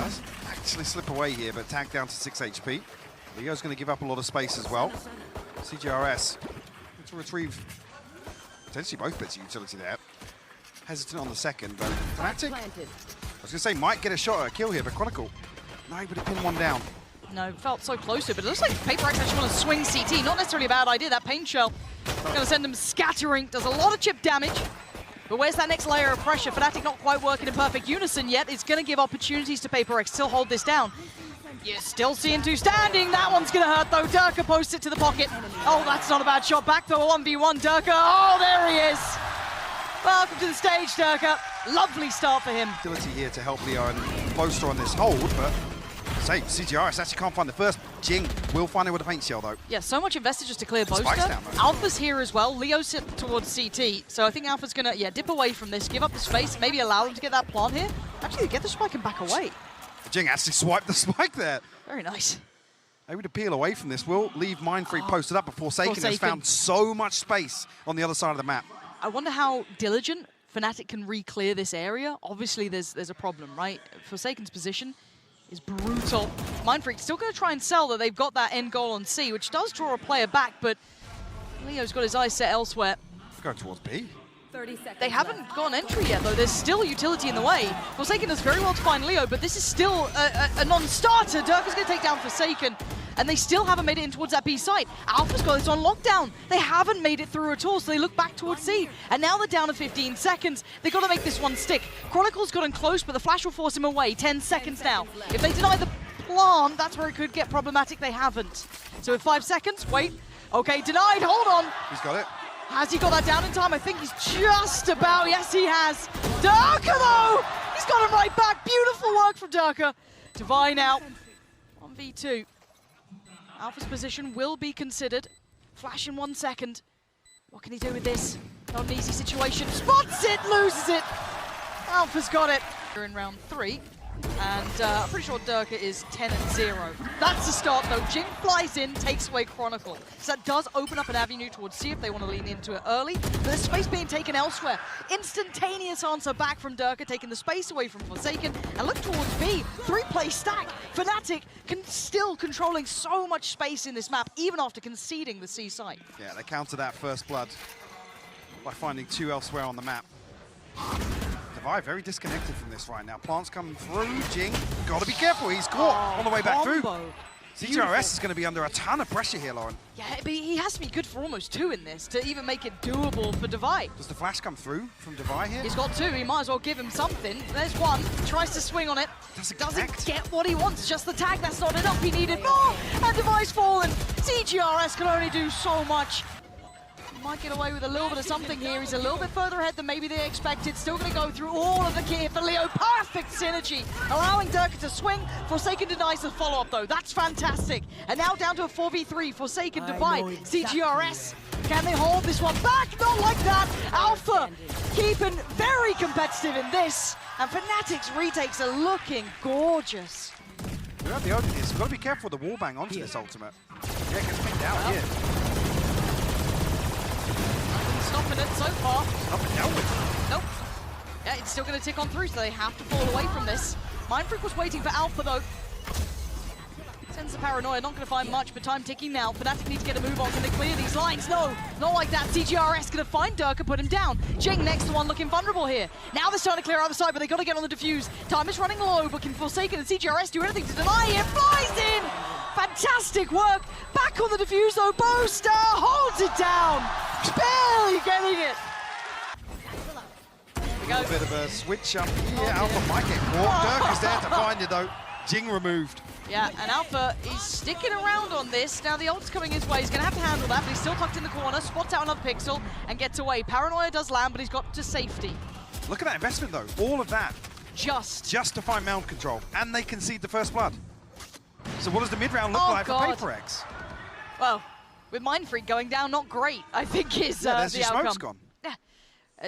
Does actually slip away here, but tagged down to 6 HP. Leo's going to give up a lot of space as well. cgrs to retrieve potentially both bits of utility there. Hesitant on the second, but Fnatic, I was going to say, might get a shot at a kill here, but Chronicle not able to pin one down. No, felt so close to it, but it looks like PRX actually want to swing CT. Not necessarily a bad idea. That pain shell going to send him scattering. Does a lot of chip damage. But where's that next layer of pressure? Fnatic not quite working in perfect unison yet. It's going to give opportunities to PRX. Still hold this down. You're still seeing two standing. That one's going to hurt, though. Derke posts it to the pocket. Oh, that's not a bad shot. Back to a 1v1. Derke. Oh, there he is. Welcome to the stage, Derke. Lovely start for him. Ability here to help Leo and Boaster on this hold, but say cgrs actually can't find the first. Jinggg will find it with a paint shell, though. Yeah, so much invested just to clear Boaster. Down, Alpha's here as well. Leo's sit towards CT, so I think Alpha's going to dip away from this, give up the space, maybe allow them to get that plant here. Actually, get the spike and back away. Jinggg actually swiped the spike there. Very nice. Able to peel away from this. Will leave mindfreak posted up, but Forsaken has found so much space on the other side of the map. I wonder how diligent Fnatic can re-clear this area. Obviously, there's a problem, right? Forsaken's position is brutal. mindfreak still going to try and sell that they've got that end goal on C, which does draw a player back, but Leo's got his eyes set elsewhere. Go towards B. 30 seconds They haven't got an entry yet, though. There's still utility in the way. Forsaken does very well to find Leo, but this is still a non-starter. Derke's going to take down Forsaken, and they still haven't made it in towards that B site. Alpha's got this on lockdown. They haven't made it through at all, so they look back towards C. And now they're down to 15 seconds. They've got to make this one stick. Chronicle's gotten close, but the flash will force him away. 10 seconds now. If they deny the plant, that's where it could get problematic. They haven't. So with 5 seconds, wait. Okay, denied. Hold on. He's got it. Has he got that down in time? I think he's just about. Yes, he has. Derke, though! He's got him right back. Beautiful work from Derke. Divine out. 1v2. Alpha's position will be considered. Flash in 1 second. What can he do with this? Not an easy situation. Spots it, loses it. Alpha's got it. We're in round 3. And I'm pretty sure Derke is 10-0. That's the start, though. Jinggg flies in, takes away Chronicle. So that does open up an avenue towards C if they want to lean into it early. But there's space being taken elsewhere. Instantaneous answer back from Derke, taking the space away from Forsaken. And look towards B. 3-play stack. Fnatic still controlling so much space in this map, even after conceding the C site. Yeah, they counter that first blood by finding 2 elsewhere on the map. Divine very disconnected from this right now. Plants coming through. Jinggg, gotta be careful. He's caught on the way back through. cgrs is going to be under a ton of pressure here, Lauren. Yeah, but he has to be good for almost 2 in this to even make it doable for Divine. Does the flash come through from Divine here? He's got 2. He might as well give him something. There's 1. Tries to swing on it. Doesn't get what he wants. Just the tag. That's not enough. He needed more. And Divine's fallen. cgrs can only do so much. Might get away with a little bit of something here. He's a little bit further ahead than maybe they expected. Still going to go through all of the gear for Leo. Perfect synergy, allowing Derke to swing. Forsaken denies the follow-up, though. That's fantastic. And now down to a 4v3. Forsaken, Divine, cgrs. Can they hold this one back? Not like that. Alpha keeping very competitive in this. And Fnatic's retakes are looking gorgeous. We have the opening here, so got to be careful with the wallbang onto this ultimate. Yeah, gets pinned down here. Stopping it so far. Up and down with it. Nope. Yeah, it's still going to tick on through, so they have to fall away from this. mindfreak was waiting for Alpha, though. Sends the paranoia, not going to find much, but time ticking now. Fnatic need to get a move on. Can they clear these lines? No, not like that. cgrs going to find Derke, put him down. Jinggg next to one looking vulnerable here. Now they're starting to clear other side, but they got to get on the defuse. Time is running low, but can Forsaken and cgrs do anything to deny it? Flies in! Fantastic work. Back on the defuse, though. Boaster holds it down. Barely getting it. A little bit of a switch up here. Alpha might get caught. Derke is there to find it, though. Jinggg removed. Yeah, and Alpha is sticking around on this. Now the ult's coming his way. He's going to have to handle that, but he's still tucked in the corner. Spots out another pixel and gets away. Paranoia does land, but he's got to safety. Look at that investment, though. All of that. Just to find mound control. And they concede the first blood. So what does the mid-round look like for PRX? Well, with mindfreak going down, not great, I think is there's the your outcome. smoke's gone. Yeah.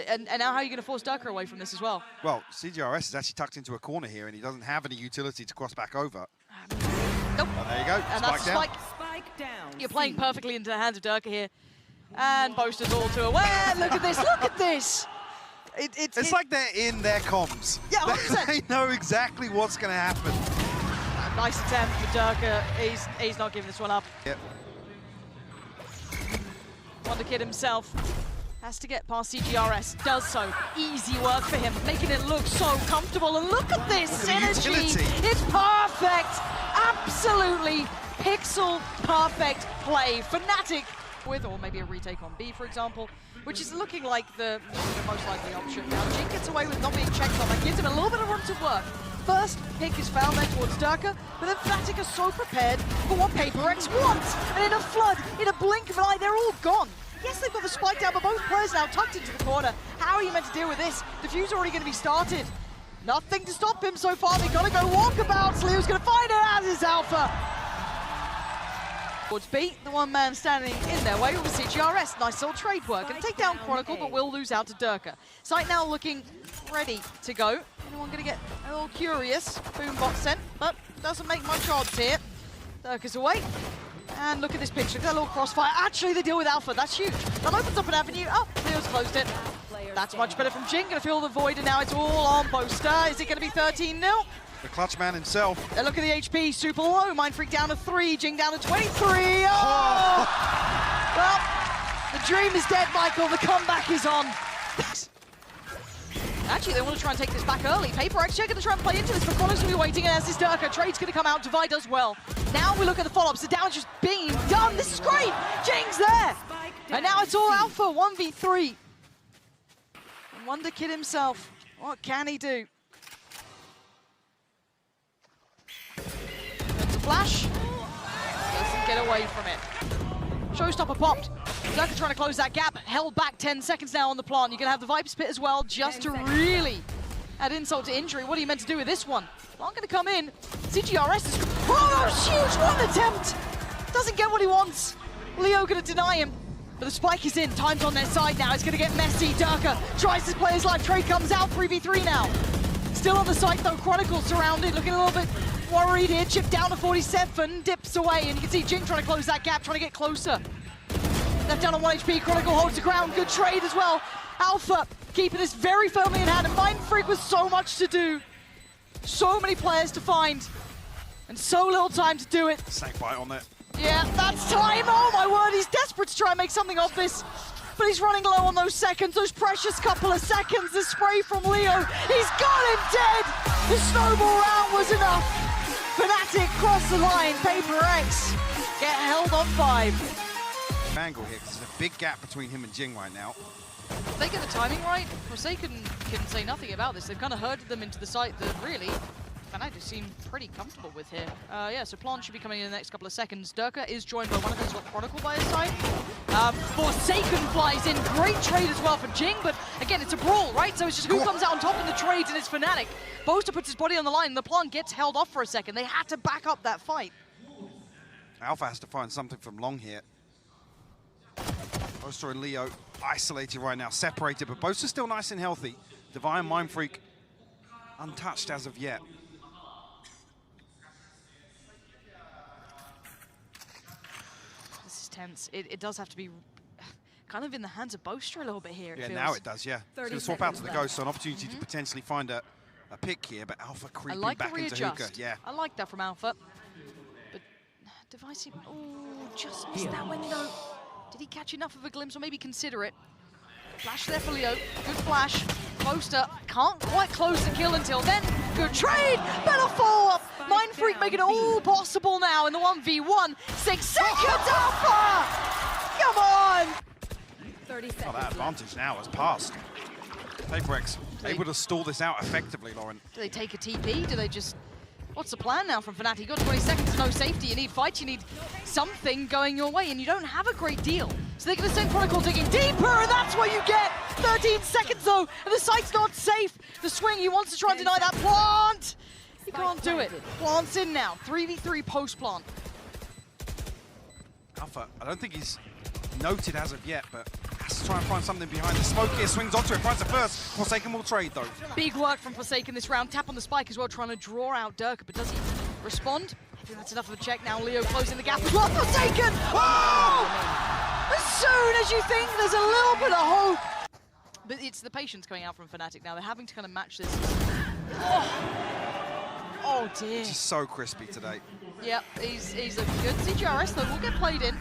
And now how are you going to force Derke away from this as well? Well, cgrs is actually tucked into a corner here, and he doesn't have any utility to cross back over. Nope. Oh, there you go. And that's down. Spike down. You're playing perfectly into the hands of Derke here. And Boaster's all too aware. Look at this, look at this. It's like they're in their comms. Yeah, 100%. They know exactly what's going to happen. Nice attempt for Derke. He's not giving this one up. Yep. Wonder Kid himself has to get past cgrs. Does so. Easy work for him, making it look so comfortable. And look at this synergy. It's perfect. Absolutely pixel perfect play. Fnatic with, or maybe a retake on B, for example, which is looking like the most likely option. Now, Jinggg gets away with not being checked on. That gives him a little bit of room to work. First pick is found there towards Derke, but then Fnatic are so prepared for what PRX wants. And in a flood, in a blink of an eye, they're all gone. Yes, they've got the spike down, but both players now tucked into the corner. How are you meant to deal with this? Diffuse already going to be started. Nothing to stop him so far. They've got to go walkabouts. Leo's going to find it, as is Alpha. Towards B, the one man standing in their way with cgrs. Nice little trade work. Going to take down Chronicle, but will lose out to Derke. Site now looking ready to go. Anyone going to get a little curious? Boombot sent, but doesn't make much odds here. Derke's away. And look at this picture, that little crossfire. Actually, they deal with Alpha, that's huge. That opens up an avenue. Oh, Leo's closed it. That's much better from Jinggg. Gonna feel the void, and now it's all on Boaster. Is it gonna be 13-0? The clutch man himself. Look at the HP, super low. Mindfreak down to 3, Jinggg down to 23. Oh! Well, the dream is dead, Michael. The comeback is on. Actually, they want to try and take this back early. PRX going to try and play into this, but Chronicle's will be waiting, and as this Derke, trade's going to come out. Divide does well. Now we look at the follow-ups. The damage is being done. This is great. Jingg's there. And now it's all Alpha, 1v3. And Wonder Kid himself, what can he do? There's a flash. Doesn't get away from it. Showstopper popped. Derke trying to close that gap. Held back 10 seconds now on the plant. You can have the Viper Spit as well, just to really add insult to injury. What are you meant to do with this one? Plant going to come in. cgrs is... Oh, huge one attempt! Doesn't get what he wants. Leo going to deny him. But the spike is in. Time's on their side now. It's going to get messy. Derke tries to play his life. Trade comes out. 3v3 now. Still on the site though. Chronicle surrounded. Looking a little bit worried here. Chip down to 47. Dips away. And you can see Jinggg trying to close that gap. Trying to get closer. Left down on 1 HP, Chronicle holds the ground, good trade as well. Alpha keeping this very firmly in hand, and mindfreak with so much to do. So many players to find, and so little time to do it. Snake bite on it. Yeah, that's time, oh my word, he's desperate to try and make something of this. But he's running low on those seconds, those precious couple of seconds. The spray from Leo, he's got him dead! The snowball round was enough. Fnatic cross the line, PRX get held on 5. Angle here, because there's a big gap between him and Jinggg right now. If they get the timing right, Forsaken can say nothing about this. They've kind of herded them into the site that really Fnatic seem pretty comfortable with here. Yeah, so Plant should be coming in the next couple of seconds. Derke is joined by one of them who's got Chronicle by his side. Forsaken flies in, great trade as well for Jinggg, but again, it's a brawl, right? So it's just who comes out on top in the trades, and it's Fnatic. Boaster puts his body on the line, and the Plant gets held off for a second. They had to back up that fight. Alpha has to find something from long here. Boaster and Leo isolated right now, separated, but Boaster's still nice and healthy. Divine mindfreak untouched as of yet. This is tense. It does have to be kind of in the hands of Boaster a little bit here. Yeah, now it does, yeah. It's going to swap out to the Ghost, so an opportunity to potentially find a pick here, but Alpha creeping back into hookah. Yeah. I like that from Alpha. But Divisive, oh, just missed that window. Did he catch enough of a glimpse, or maybe consider it? Flash there for Leo, good flash. Boaster can't quite close the kill until then. Good trade, better follow-up. Mindfreak making it all possible now in the 1v1. 6 seconds, Alpha! Come on! 30 seconds. Oh, that advantage now has passed. PRX able to stall this out effectively, Lauren. Do they take a TP? Do they just... What's the plan now from Fnatic? You got 20 seconds, no safety. You need fights, you need something going your way, and you don't have a great deal. So they're going to send Chronicle digging deeper, and that's what you get! 13 seconds though, and the site's not safe. The swing, he wants to try and deny that. Plant! He can't do it. Plant's in now. 3v3 post-plant. Alpha, I don't think he's noted as of yet, but has to try and find something behind the smoke here. Swings onto it, finds it first. Forsaken will trade though. Big work from Forsaken this round. Tap on the spike as well, trying to draw out Derke, but does he respond? I think that's enough of a check now. Leo closing the gap as well. Forsaken! Oh! As soon as you think there's a little bit of hope, but it's the patience coming out from Fnatic now. They're having to kind of match this. Oh dear. It's just so crispy today. Yep, he's looking good. cgrs though will get played in.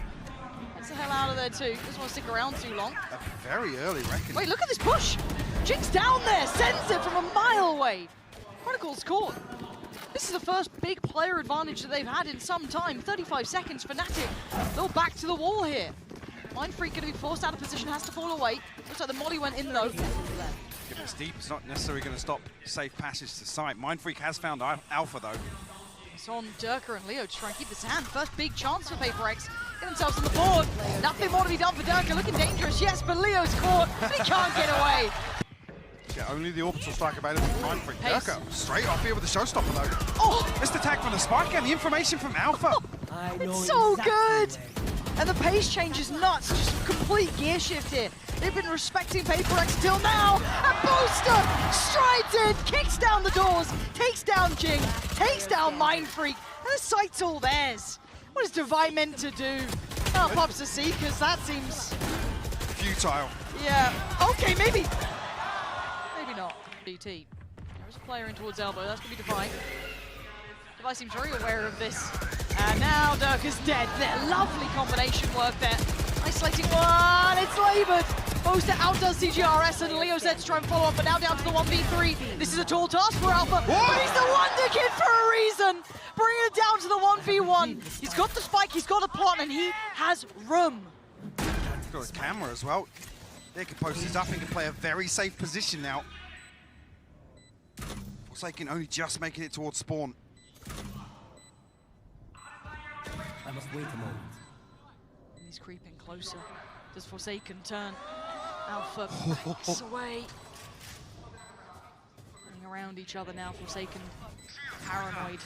Gets the hell out of there too. Doesn't want to stick around too long. A very early reckoning. Wait, look at this push! Jingg's down there, sends it from a mile away. Chronicle's caught. This is the first big player advantage that they've had in some time. 35 seconds, Fnatic. They'll back to the wall here. mindfreak going to be forced out of position, has to fall away. Looks like the molly went in though. If it's deep, it's not necessarily going to stop safe passage to site. mindfreak has found Alpha though. It's on Derke and Leo to try and keep this hand. First big chance for PRX. Get themselves on the board. Nothing more to be done for Derke. Looking dangerous, yes, but Leo's caught. But he can't get away. Yeah, only the orbital strike available for mindfreak. Derke straight off here with the showstopper though. Oh! Missed attack from the spike and the information from Alpha. It's so good! And the pace change is nuts. Just complete gear shift here. They've been respecting PRX till now. And Boaster strides in, kicks down the doors, takes down Jinggg, takes down mindfreak. And the site's all theirs. What is Divine meant to do? Oh, pops the Seekers, that seems... Futile. Yeah, okay, maybe. Maybe not. BT. There's a player in towards elbow, that's gonna be Divine. Divine seems very aware of this. And now Derke is dead. There, lovely combination work there. Isolating one, it's laboured. Boaster outdoes cgrs and Leo Zed to try and follow up, but now down to the 1v3. This is a tall task for Alpha, but he's the wonder kid for a reason. Bringing it down to the 1v1. He's got the spike, he's got a plot, and he has room. He's got a camera as well. They can post this up and can play a very safe position now. Forsaken only just making it towards spawn. I must wait a moment. He's creeping closer. Does Forsaken turn? Alpha backs away. Running around each other now, Forsaken paranoid.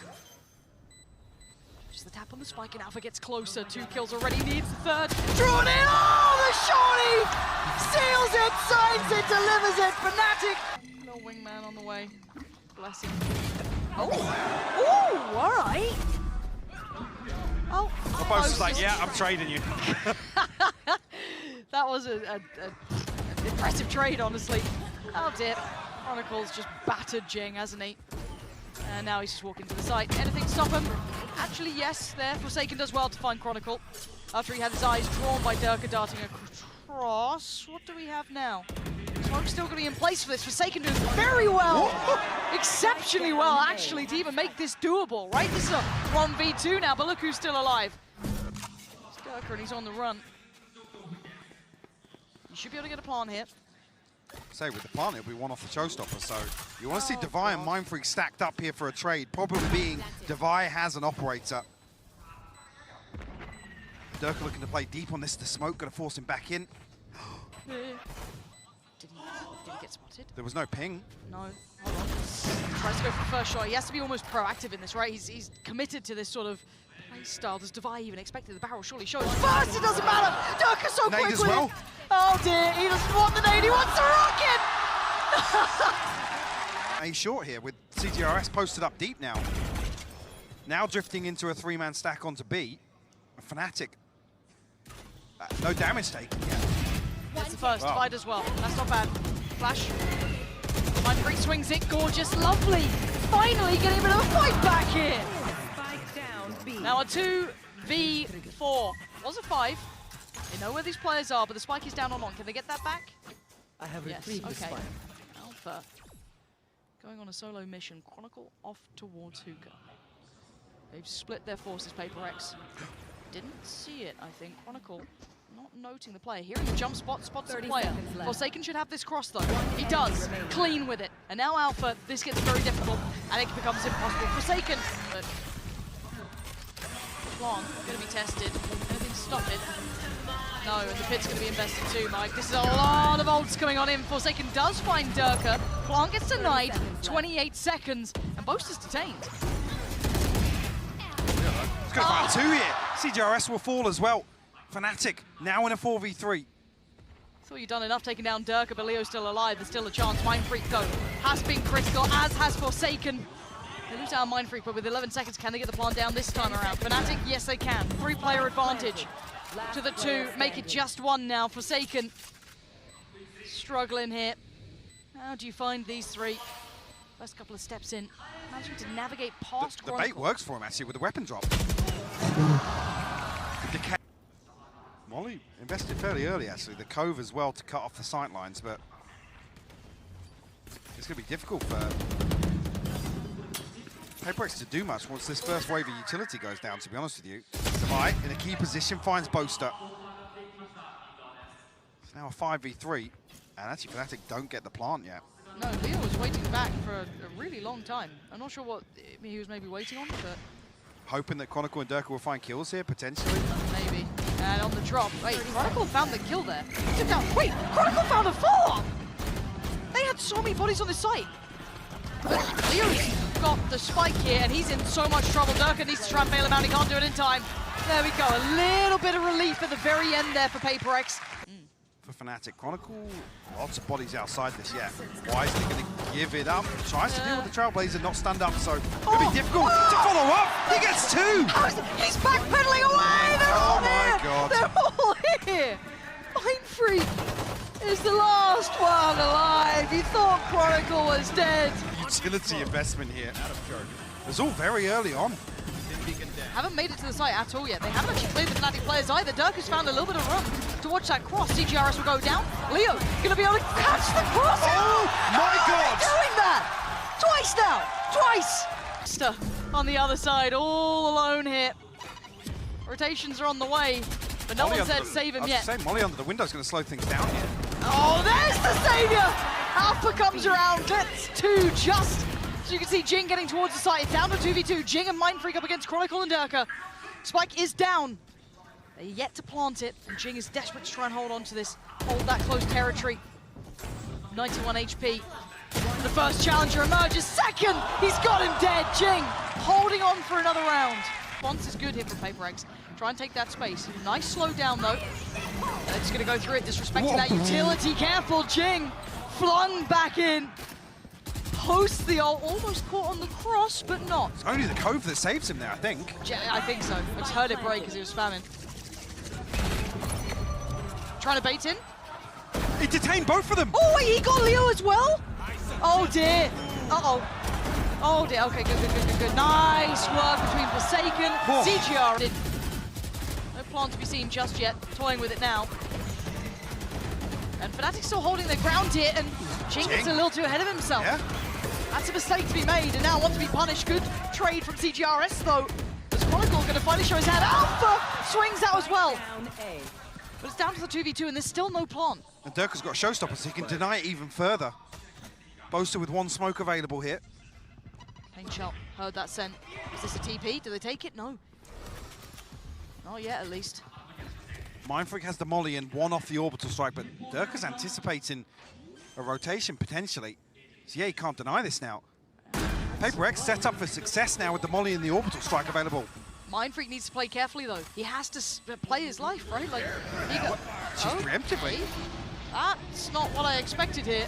Just the tap on the spike and Alpha gets closer. 2 kills already, needs the third. Drawn in! Oh, the shorty! Seals it, signs it, delivers it. Fnatic! No wingman on the way. Bless him. Oh! Ooh, all right. Oh, Boaster's like, yeah, I'm trading you. that was an impressive trade, honestly. Oh dear. Chronicle's just battered Jinggg, hasn't he? And now he's just walking to the site. Anything stop him? Actually, yes, there. Forsaken does well to find Chronicle. After he had his eyes drawn by Derke darting across. What do we have now? Smoke's still going to be in place for this. Forsaken doing very well. Exceptionally well, actually, to even make this doable, right? This is a 1v2 now, but look who's still alive. It's Derke and he's on the run. You should be able to get a plant here. Say with the plant, it'll be one off the showstopper. So you want to see Divine and mindfreak stacked up here for a trade. Problem being, Divine has an operator. Derke looking to play deep on this. The smoke going to force him back in. Did he get spotted? There was no ping. No. Hold on. Tries to go for the first shot. He has to be almost proactive in this, right? He's committed to this sort of play style. Does Divine even expected the barrel? Surely shows. First, it doesn't matter. Derke so Nade quick as with well. it. Oh dear, he doesn't want the nade. He wants the rocket. A short here with cgrs posted up deep now. Now drifting into a 3-man stack onto B. Fnatic. No damage taken yet. That's the first. Wow. Divide as well. That's not bad. Flash. mindfreak swings it. Gorgeous. Lovely. Finally getting a bit of a fight back here. Spike down B. Now a 2v4. Was a 5. They know where these players are, but the spike is down on long. Can they get that back? I have Yes. retrieved the Okay. spike. Alpha going on a solo mission. Chronicle off towards Hookah. They've split their forces. PRX didn't see it. I think Chronicle not noting the player. Hearing the jump spots the 30 player. seconds left. Forsaken should have this cross though. He does. Clean with it. And now Alpha, this gets very difficult, and it becomes impossible. Forsaken, but Plant going to be tested. Anything to stop it? No, and the pit's going to be invested too, Mike. This is a lot of ults coming on in. Forsaken does find Derke. Plant gets denied. 28 seconds, and Boaster's detained. It's going to find 2 here. cgrs will fall as well. Fnatic now in a 4v3. Thought you'd done enough taking down Derke, but Leo's still alive. There's still a chance. mindfreak, though, has been critical, as has Forsaken. They lose out on mindfreak, but with 11 seconds, can they get the plant down this time around? Fnatic, yes, they can. 3-player advantage to the 2. Make it just 1 now. Forsaken struggling here. How do you find these three? First couple of steps in, managing to navigate past The bait Chronicle. works for him, actually, with the weapon drop. Decay. Molly invested fairly early, actually. The Cove as well to cut off the sight lines, but it's going to be difficult for PRX to do much once this first wave of utility goes down, to be honest with you. Savai in a key position finds Boaster. It's now a 5v3, and actually Fnatic don't get the plant yet. No, Leo was waiting back for a really long time. I'm not sure what he was maybe waiting on, but Hoping that Chronicle and Derke will find kills here, potentially. maybe. And on the drop, wait, Chronicle found the kill there. Took down, wait, Chronicle found a follow-up! They had so many bodies on the site. But Leo's got the spike here, and he's in so much trouble. Derke needs to try and bail him out, he can't do it in time. There we go, a little bit of relief at the very end there for PRX. For Fnatic, Chronicle, lots of bodies outside this yet. Why is he going to give it up? Tries to deal with the Trailblazer, not stand up, so it'll be difficult to follow up. He gets two! He's backpedaling away! They're all my here! God. They're all here! Mindfreak is the last one alive. He thought Chronicle was dead. Utility investment here. It was all very early on. Haven't made it to the site at all yet. They haven't actually played the Fnatic players either. Derke's found a little bit of room to watch that cross. cgrs will go down. Leo gonna be able to catch the cross. Oh my God! Doing that twice now, twice. Boaster on the other side, all alone here. Rotations are on the way, but no one said save him yet. Molly under the window is going to slow things down here. Oh, there's the savior. Alpha comes around, gets two just. So you can see Jinggg getting towards the site. It's down to 2v2. Jinggg and mindfreak up against Chronicle and Derke. Spike is down. They're yet to plant it, and Jinggg is desperate to try and hold on to this, hold that close territory. 91 HP. The first challenger emerges. Second, he's got him dead. Jinggg holding on for another round. Once is good here for PRX. Try and take that space. Nice slow down though. They're just gonna go through it, disrespecting that utility. Careful, Jinggg flung back in. Hosts the ult, almost caught on the cross, but not. It's only the Cove that saves him there, I think. I think so. I just heard it break as he was spamming. Trying to bait in. He detained both of them. Oh, wait, he got Leo as well? Oh, dear. Uh-oh. Oh, dear. Okay, good. Nice work between Forsaken, CGR. No plan to be seen just yet. Toying with it now. And Fnatic's still holding their ground here, and Jinggg is a little too ahead of himself. Yeah. That's a mistake to be made, and now wants to be punished. Good trade from cgrs, though. Is Chronicle going to finally show his hand? Alpha swings out as well. But it's down to the 2v2, and there's still no plant. And Derke's got showstoppers, so he can deny it even further. Boaster with one smoke available here. Pain Shell heard that scent. Is this a TP? Do they take it? No. Not yet, at least. Mindfreak has the molly and one off the orbital strike, but Derke's anticipating a rotation potentially. So yeah, he can't deny this now. PRX set up for success now with the molly and the orbital strike available. Mindfreak needs to play carefully though. He has to play his life, right? Like, he got... Just preemptively. That's not what I expected here.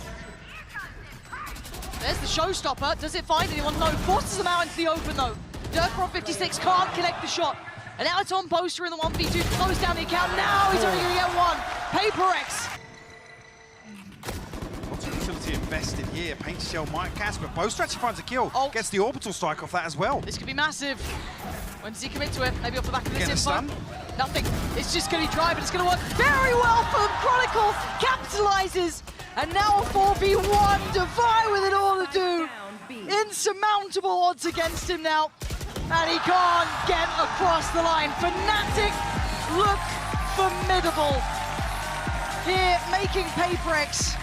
There's the showstopper. Does it find anyone? No. Forces them out into the open though. Derke on 56 can't connect the shot. And now it's on Boaster in the 1v2, close down the account. Now he's only going to get one. PRX. Lots of utility invested here. Paint Shell might catch, but Boaster actually finds a kill. Oh. Gets the orbital strike off that as well. This could be massive. When does he commit to it? Maybe off the back of this Get a info. stun. Nothing. It's just going to drive, and it's going to work very well for them. Chronicle capitalizes. And now a 4v1. Defy with it all to do. Insurmountable odds against him now. And he can't get across the line. Fnatic look formidable here, making PRX